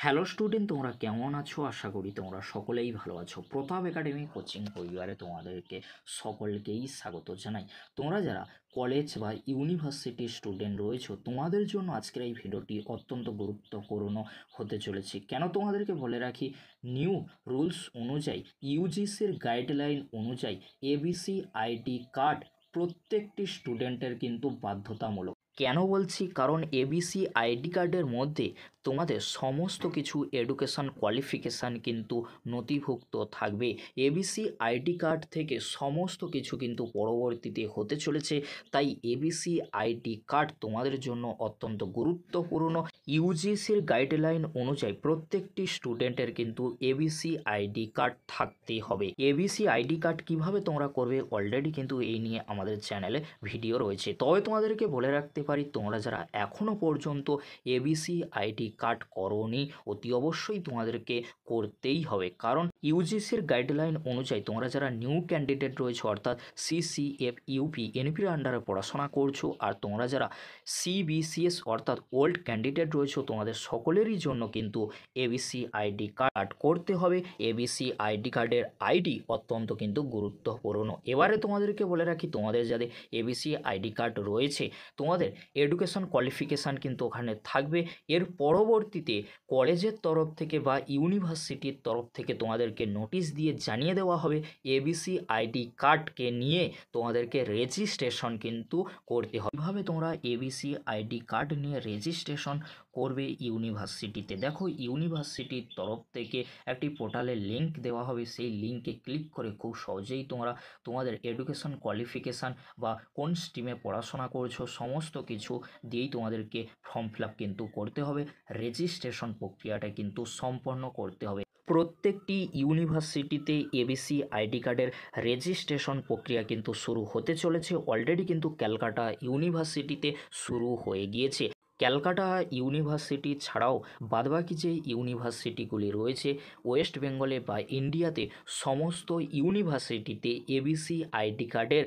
Hello student, তোমরা কেমন আছো? আশা করি তোমরা সকলেই ভালো আছো। প্রতাপ একাডেমি কোচিং পরিবারে তোমাদেরকে সকলকেই স্বাগত জানাই। তোমরা যারা কলেজ বা ইউনিভার্সিটির স্টুডেন্ট রয়েছো, তোমাদের জন্য আজকের এই ভিডিওটি অত্যন্ত গুরুত্বপূর্ণ হতে চলেছে। কেন তোমাদেরকে বলে রাখি, নিউ রুলস অনুযায়ী, ইউজিসির গাইডলাইন অনুযায়ী এবিসি আইডি কার্ড প্রত্যেকটি স্টুডেন্টের কিন্তু বাধ্যতামূলক। কেন বলছি? কারণ এবিসি আইডি কার্ডের মধ্যে তোমাদের সমস্ত কিছু এডুকেশান কোয়ালিফিকেশান কিন্তু নথিভুক্ত থাকবে। এবিসি আইডি কার্ড থেকে সমস্ত কিছু কিন্তু পরবর্তীতে হতে চলেছে। তাই এবিসি আইডি কার্ড তোমাদের জন্য অত্যন্ত গুরুত্বপূর্ণ। ইউজিসির গাইডলাইন অনুযায়ী প্রত্যেকটি স্টুডেন্টের কিন্তু এবিসি আইডি কার্ড থাকতে হবে। এবিসি আইডি কার্ড কিভাবে তোমরা করবে, অলরেডি কিন্তু এই নিয়ে আমাদের চ্যানেলে ভিডিও রয়েছে। তবে তোমাদেরকে বলে রাখতে পারি, তোমরা যারা এখনও পর্যন্ত এবিসি আইডি কার্ড করোনি, অতি অবশ্যই তোমাদেরকে করতেই হবে। কারণ ইউজিসির গাইডলাইন অনুযায়ী তোমরা যারা নিউ ক্যান্ডিডেট রয়েছে, অর্থাৎ সিসিএফ ইউপি এনপির আন্ডারে পড়াশোনা করছো, আর তোমরা যারা সিবিসিএস অর্থাৎ ওল্ড ক্যান্ডিডেট রয়েছে, তোমাদের সকলেরই জন্য কিন্তু এবিসি আইডি কার্ড করতে হবে। এবিসি আইডি কার্ডের আইডি অত্যন্ত কিন্তু গুরুত্বপূর্ণ। এবারে তোমাদেরকে বলে রাখি, তোমাদের যাদের এবিসি আইডি কার্ড রয়েছে, তোমাদের এডুকেশন কোয়ালিফিকেশান কিন্তু ওখানে থাকবে। এর পরবর্তীতে কলেজের তরফ থেকে বা ইউনিভার্সিটির তরফ থেকে তোমাদেরকে নোটিশ দিয়ে জানিয়ে দেওয়া হবে এবিসি আইডি কার্ডকে নিয়ে তোমাদেরকে রেজিস্ট্রেশন কিন্তু করতে হবে। কীভাবে তোমরা এবিসি আইডি কার্ড নিয়ে রেজিস্ট্রেশন করবে ইউনিভার্সিটিতে? দেখো, ইউনিভার্সিটির তরফ থেকে একটি পোর্টালের লিঙ্ক দেওয়া হবে। সেই লিঙ্কে ক্লিক করে খুব সহজেই তোমরা তোমাদের এডুকেশন কোয়ালিফিকেশান বা কোন স্ট্রিমে পড়াশোনা করছো সমস্ত কিছু দিয়েই তোমাদেরকে ফর্ম ফিল আপ কিন্তু করতে হবে। রেজিস্ট্রেশন প্রক্রিয়াটা কিন্তু সম্পন্ন করতে হবে। প্রত্যেকটি ইউনিভার্সিটিতে এবিসি আইডি কার্ডের রেজিস্ট্রেশন প্রক্রিয়া কিন্তু শুরু হতে চলেছে। অলরেডি কিন্তু ক্যালকাটা ইউনিভার্সিটিতে শুরু হয়ে গিয়েছে। ক্যালকাটা ইউনিভার্সিটি ছাড়াও বাদবাকি যে ইউনিভার্সিটিগুলি রয়েছে ওয়েস্ট বেঙ্গলে বা ইন্ডিয়াতে, সমস্ত ইউনিভার্সিটিতে এবিসি আইডি কার্ডের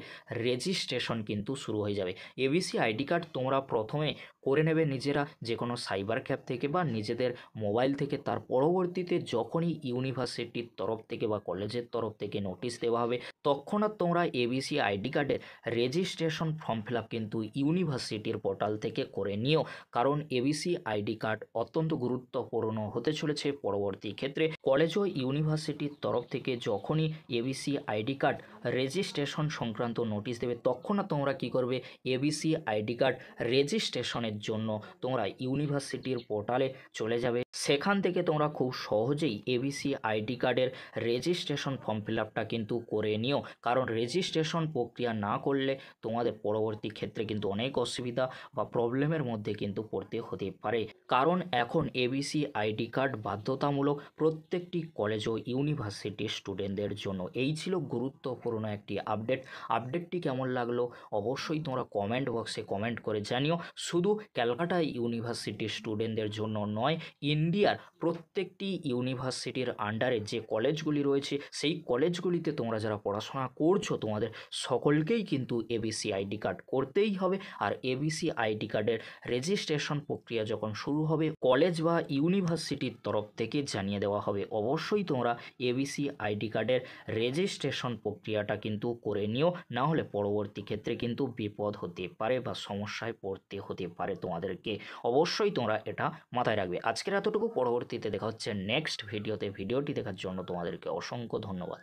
রেজিস্ট্রেশন কিন্তু শুরু হয়ে যাবে। এবিসি আইডি কার্ড তোমরা প্রথমে করে নেবে নিজেরা, যে কোনো সাইবার ক্যাফ থেকে বা নিজেদের মোবাইল থেকে। তার পরবর্তীতে যখনই ইউনিভার্সিটির তরফ থেকে বা কলেজের তরফ থেকে নোটিশ দেওয়া হবে, তৎক্ষণাৎ তোমরা এবিসি আইডি কার্ডের রেজিস্ট্রেশন ফর্ম ফিল আপ কিন্তু ইউনিভার্সিটির পোর্টাল থেকে করে নিও। কারণ এবিসি আইডি কার্ড অত্যন্ত গুরুত্বপূর্ণ হতে চলেছে পরবর্তী ক্ষেত্রে। কলেজ ও ইউনিভার্সিটির তরফ থেকে যখনই এবিসি আইডি কার্ড রেজিস্ট্রেশন সংক্রান্ত নোটিশ দেবে, তৎক্ষণাৎ তোমরা কী করবে, এবিসি আইডি কার্ড রেজিস্ট্রেশনের জন্য তোমরা ইউনিভার্সিটির পোর্টালে চলে যাবে। সেখান থেকে তোমরা খুব সহজেই এবিসি আইডি কার্ডের রেজিস্ট্রেশন ফর্ম ফিল আপটা কিন্তু করে নিও। কারণ রেজিস্ট্রেশন প্রক্রিয়া না করলে তোমাদের পরবর্তী ক্ষেত্রে কিন্তু অনেক অসুবিধা বা প্রবলেমের মধ্যে কিন্তু পড়তে হতে পারে। কারণ এখন এবিসি আইডি কার্ড বাধ্যতামূলক প্রত্যেকটি কলেজ ও ইউনিভার্সিটির স্টুডেন্টদের জন্য। এই ছিল গুরুত্বপূর্ণ একটি আপডেটটি কেমন লাগলো অবশ্যই তোমরা কমেন্ট বক্সে কমেন্ট করে জানিও। শুধু ক্যালকাটা ইউনিভার্সিটির স্টুডেন্টদের জন্য নয়, ইন্ডিয়ার প্রত্যেকটি ইউনিভার্সিটির আন্ডারে যে কলেজগুলি রয়েছে, সেই কলেজগুলিতে তোমরা যারা পড়াশোনা করছো, তোমাদের সকলকেই কিন্তু এবিসি আইডি কার্ড করতেই হবে। আর এবিসি আইডি কার্ডের রেজিস্ট্রেশন প্রক্রিয়া যখন শুরু হবে, কলেজ বা ইউনিভার্সিটির তরফ থেকে জানিয়ে দেওয়া হবে। অবশ্যই তোমরা এবিসি আইডি কার্ডের রেজিস্ট্রেশন প্রক্রিয়াটা কিন্তু করে নিও, না হলে পরবর্তী ক্ষেত্রে কিন্তু বিপদ হতে পারে বা সমস্যায় পড়তে হতে পারে তোমাদেরকে। অবশ্যই তোমরা এটা মাথায় রাখবে। আজকের এতটুকু, পরবর্তীতে দেখা হচ্ছে নেক্সট ভিডিওতে। ভিডিওটি দেখার জন্য তোমাদেরকে অসংখ্য ধন্যবাদ।